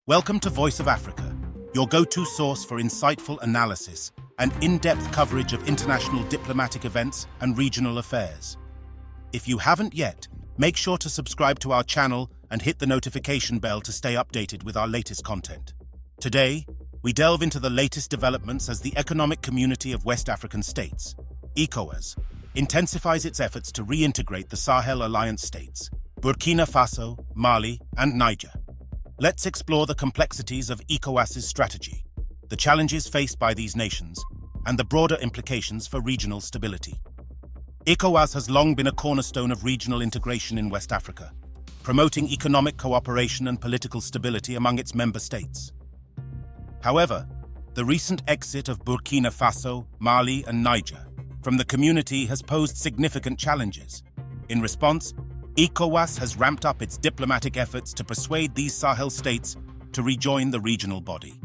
Welcome to Voice of Africa, your go-to source for insightful analysis and in-depth coverage of international diplomatic events and regional affairs. If you haven't yet, make sure to subscribe to our channel and hit the notification bell to stay updated with our latest content. Today, we delve into the latest developments as the Economic Community of West African States, ECOWAS, intensifies its efforts to reintegrate the Sahel Alliance states, Burkina Faso, Mali, and Niger. Let's explore the complexities of ECOWAS's strategy, the challenges faced by these nations, and the broader implications for regional stability. ECOWAS has long been a cornerstone of regional integration in West Africa, promoting economic cooperation and political stability among its member states. However, the recent exit of Burkina Faso, Mali, and Niger from the community has posed significant challenges. In response, ECOWAS has ramped up its diplomatic efforts to persuade these Sahel states to rejoin the regional body.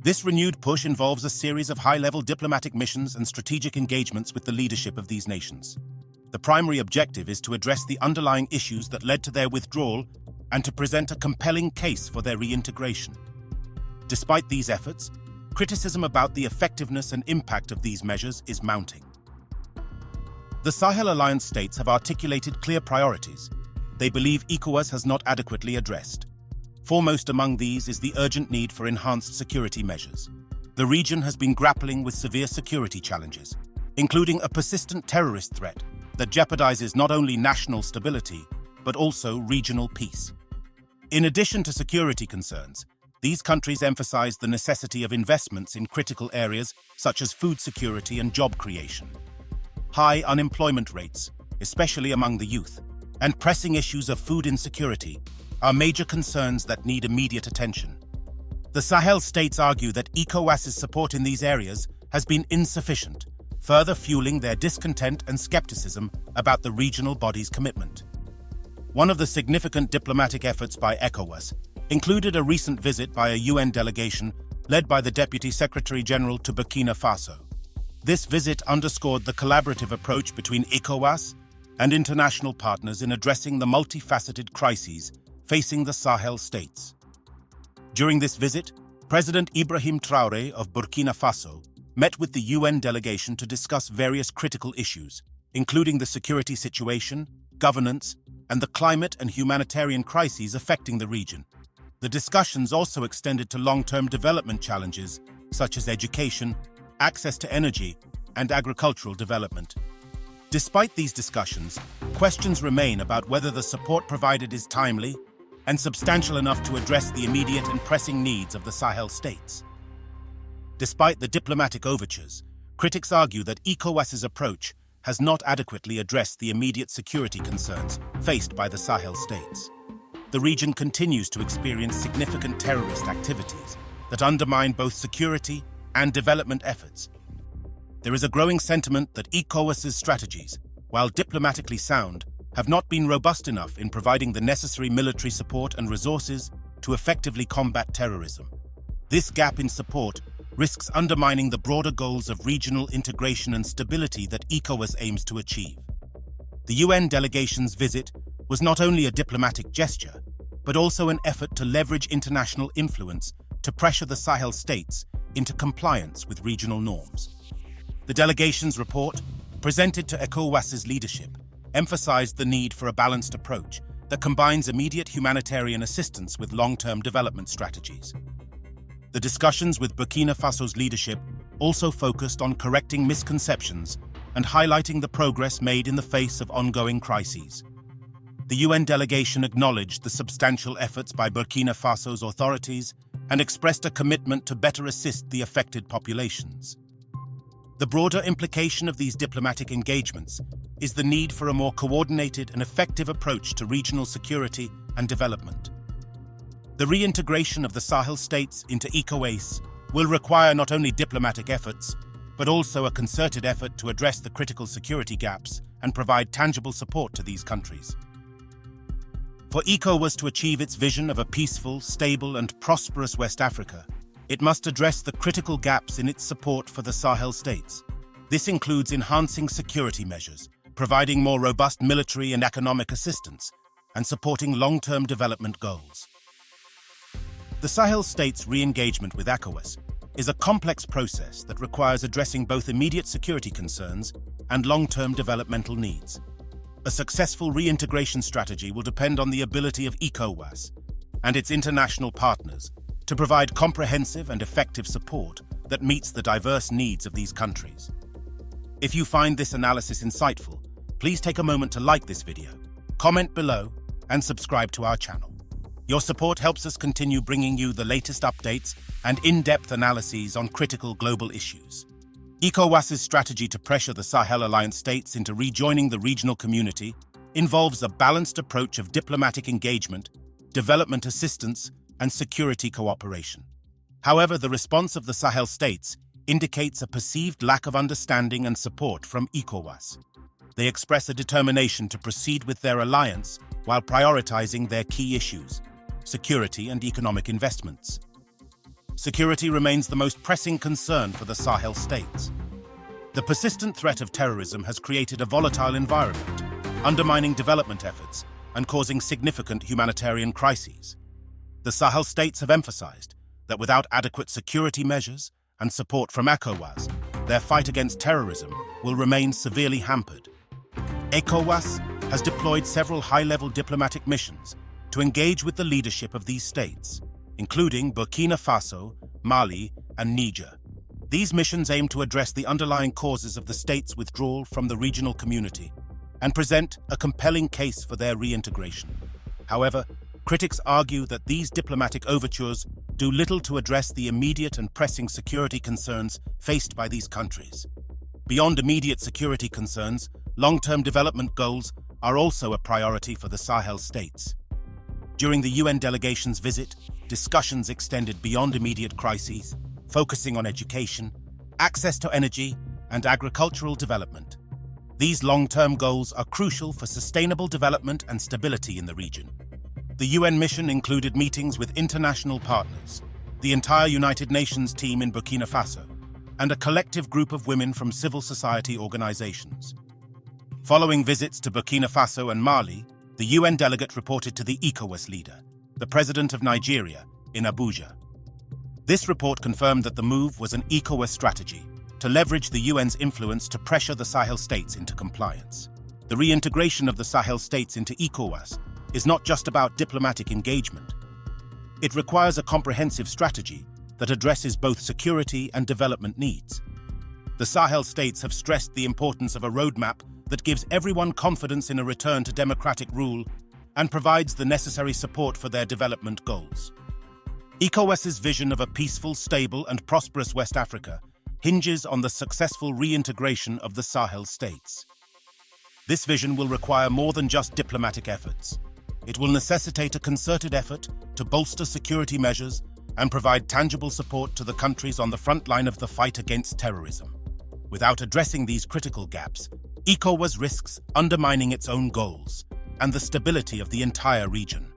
This renewed push involves a series of high-level diplomatic missions and strategic engagements with the leadership of these nations. The primary objective is to address the underlying issues that led to their withdrawal and to present a compelling case for their reintegration. Despite these efforts, criticism about the effectiveness and impact of these measures is mounting. The Sahel Alliance states have articulated clear priorities they believe ECOWAS has not adequately addressed. Foremost among these is the urgent need for enhanced security measures. The region has been grappling with severe security challenges, including a persistent terrorist threat that jeopardizes not only national stability, but also regional peace. In addition to security concerns, these countries emphasize the necessity of investments in critical areas such as food security and job creation. High unemployment rates, especially among the youth, and pressing issues of food insecurity are major concerns that need immediate attention. The Sahel states argue that ECOWAS's support in these areas has been insufficient, further fueling their discontent and skepticism about the regional body's commitment. One of the significant diplomatic efforts by ECOWAS included a recent visit by a UN delegation led by the Deputy Secretary General to Burkina Faso. This visit underscored the collaborative approach between ECOWAS and international partners in addressing the multifaceted crises facing the Sahel states. During this visit, President Ibrahim Traoré of Burkina Faso met with the UN delegation to discuss various critical issues, including the security situation, governance, and the climate and humanitarian crises affecting the region. The discussions also extended to long-term development challenges such as education, access to energy, and agricultural development. Despite these discussions, questions remain about whether the support provided is timely and substantial enough to address the immediate and pressing needs of the Sahel states. Despite the diplomatic overtures, critics argue that ECOWAS's approach has not adequately addressed the immediate security concerns faced by the Sahel states. The region continues to experience significant terrorist activities that undermine both security and development efforts. There is a growing sentiment that ECOWAS's strategies, while diplomatically sound, have not been robust enough in providing the necessary military support and resources to effectively combat terrorism. This gap in support risks undermining the broader goals of regional integration and stability that ECOWAS aims to achieve. The UN delegation's visit was not only a diplomatic gesture, but also an effort to leverage international influence to pressure the Sahel states into compliance with regional norms. The delegation's report, presented to ECOWAS's leadership, emphasized the need for a balanced approach that combines immediate humanitarian assistance with long-term development strategies. The discussions with Burkina Faso's leadership also focused on correcting misconceptions and highlighting the progress made in the face of ongoing crises. The UN delegation acknowledged the substantial efforts by Burkina Faso's authorities and expressed a commitment to better assist the affected populations. The broader implication of these diplomatic engagements is the need for a more coordinated and effective approach to regional security and development. The reintegration of the Sahel states into ECOWAS will require not only diplomatic efforts, but also a concerted effort to address the critical security gaps and provide tangible support to these countries. For ECOWAS to achieve its vision of a peaceful, stable, and prosperous West Africa, it must address the critical gaps in its support for the Sahel states. This includes enhancing security measures, providing more robust military and economic assistance, and supporting long-term development goals. The Sahel states' re-engagement with ECOWAS is a complex process that requires addressing both immediate security concerns and long-term developmental needs. A successful reintegration strategy will depend on the ability of ECOWAS and its international partners to provide comprehensive and effective support that meets the diverse needs of these countries. If you find this analysis insightful, please take a moment to like this video, comment below, and subscribe to our channel. Your support helps us continue bringing you the latest updates and in-depth analyses on critical global issues. ECOWAS's strategy to pressure the Sahel Alliance states into rejoining the regional community involves a balanced approach of diplomatic engagement, development assistance, and security cooperation. However, the response of the Sahel states indicates a perceived lack of understanding and support from ECOWAS. They express a determination to proceed with their alliance while prioritizing their key issues: security and economic investments. Security remains the most pressing concern for the Sahel states. The persistent threat of terrorism has created a volatile environment, undermining development efforts and causing significant humanitarian crises. The Sahel states have emphasized that without adequate security measures and support from ECOWAS, their fight against terrorism will remain severely hampered. ECOWAS has deployed several high-level diplomatic missions to engage with the leadership of these states, including Burkina Faso, Mali, and Niger. These missions aim to address the underlying causes of the states' withdrawal from the regional community and present a compelling case for their reintegration. However, critics argue that these diplomatic overtures do little to address the immediate and pressing security concerns faced by these countries. Beyond immediate security concerns, long-term development goals are also a priority for the Sahel states. During the UN delegation's visit, discussions extended beyond immediate crises, focusing on education, access to energy, and agricultural development. These long-term goals are crucial for sustainable development and stability in the region. The UN mission included meetings with international partners, the entire United Nations team in Burkina Faso, and a collective group of women from civil society organizations. Following visits to Burkina Faso and Mali, the UN delegate reported to the ECOWAS leader, the president of Nigeria, in Abuja. This report confirmed that the move was an ECOWAS strategy to leverage the UN's influence to pressure the Sahel states into compliance. The reintegration of the Sahel states into ECOWAS is not just about diplomatic engagement. It requires a comprehensive strategy that addresses both security and development needs. The Sahel states have stressed the importance of a roadmap that gives everyone confidence in a return to democratic rule and provides the necessary support for their development goals. ECOWAS's vision of a peaceful, stable, and prosperous West Africa hinges on the successful reintegration of the Sahel states. This vision will require more than just diplomatic efforts. It will necessitate a concerted effort to bolster security measures and provide tangible support to the countries on the front line of the fight against terrorism. Without addressing these critical gaps, ECOWAS risks undermining its own goals and the stability of the entire region.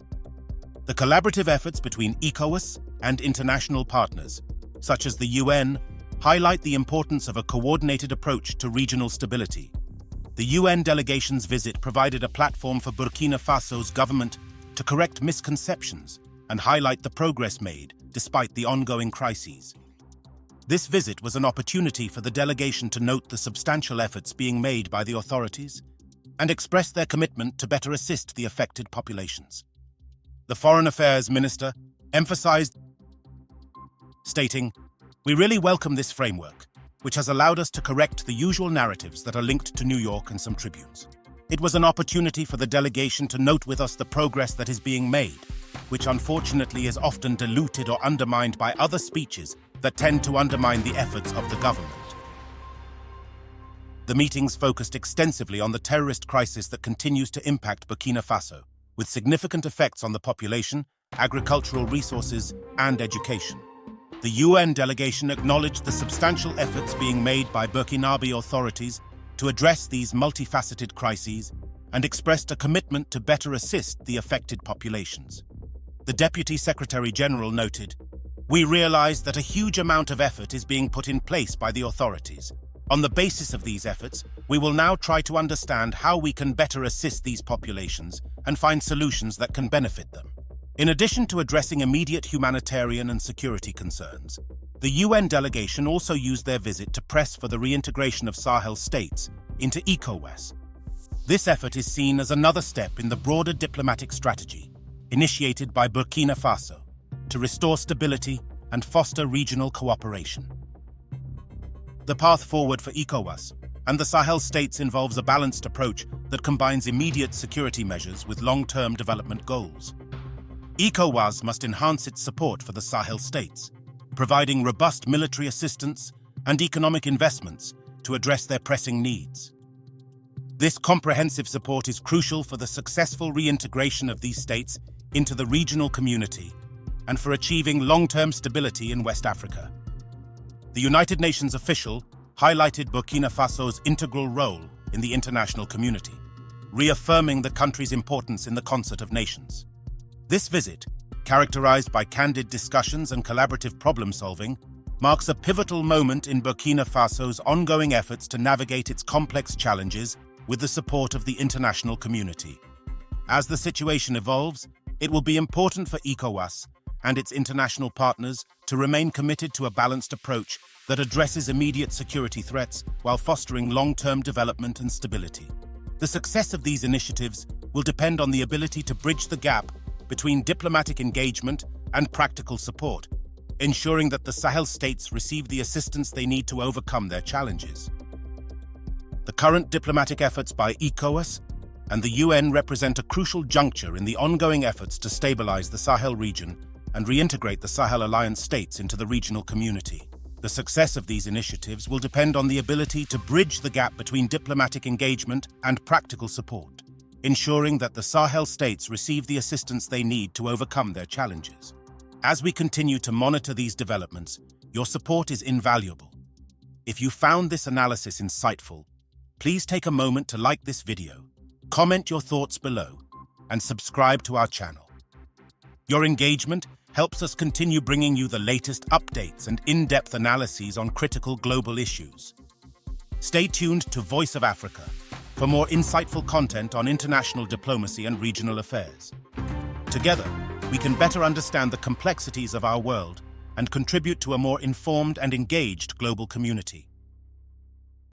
The collaborative efforts between ECOWAS and international partners, such as the UN, highlight the importance of a coordinated approach to regional stability. The UN delegation's visit provided a platform for Burkina Faso's government to correct misconceptions and highlight the progress made despite the ongoing crises. This visit was an opportunity for the delegation to note the substantial efforts being made by the authorities and express their commitment to better assist the affected populations. The Foreign Affairs Minister emphasized, stating, "We really welcome this framework, which has allowed us to correct the usual narratives that are linked to New York and some tribunes. It was an opportunity for the delegation to note with us the progress that is being made, which unfortunately is often diluted or undermined by other speeches that tend to undermine the efforts of the government." The meetings focused extensively on the terrorist crisis that continues to impact Burkina Faso, with significant effects on the population, agricultural resources, and education. The UN delegation acknowledged the substantial efforts being made by Burkinabe authorities to address these multifaceted crises and expressed a commitment to better assist the affected populations. The Deputy Secretary General noted, "We realize that a huge amount of effort is being put in place by the authorities. On the basis of these efforts, we will now try to understand how we can better assist these populations and find solutions that can benefit them. In addition to addressing immediate humanitarian and security concerns, the UN delegation also used their visit to press for the reintegration of Sahel states into ECOWAS. This effort is seen as another step in the broader diplomatic strategy initiated by Burkina Faso to restore stability and foster regional cooperation. The path forward for ECOWAS and the Sahel states involves a balanced approach that combines immediate security measures with long-term development goals. ECOWAS must enhance its support for the Sahel states, providing robust military assistance and economic investments to address their pressing needs. This comprehensive support is crucial for the successful reintegration of these states into the regional community and for achieving long-term stability in West Africa. The United Nations official highlighted Burkina Faso's integral role in the international community, reaffirming the country's importance in the concert of nations. This visit, characterized by candid discussions and collaborative problem-solving, marks a pivotal moment in Burkina Faso's ongoing efforts to navigate its complex challenges with the support of the international community. As the situation evolves, it will be important for ECOWAS and its international partners to remain committed to a balanced approach that addresses immediate security threats while fostering long-term development and stability. The success of these initiatives will depend on the ability to bridge the gap between diplomatic engagement and practical support, ensuring that the Sahel states receive the assistance they need to overcome their challenges. The current diplomatic efforts by ECOWAS and the UN represent a crucial juncture in the ongoing efforts to stabilize the Sahel region and reintegrate the Sahel Alliance states into the regional community. The success of these initiatives will depend on the ability to bridge the gap between diplomatic engagement and practical support, ensuring that the Sahel states receive the assistance they need to overcome their challenges. As we continue to monitor these developments, your support is invaluable. If you found this analysis insightful, please take a moment to like this video, comment your thoughts below, and subscribe to our channel. Your engagement helps us continue bringing you the latest updates and in-depth analyses on critical global issues. Stay tuned to Voice of Africa for more insightful content on international diplomacy and regional affairs. Together, we can better understand the complexities of our world and contribute to a more informed and engaged global community.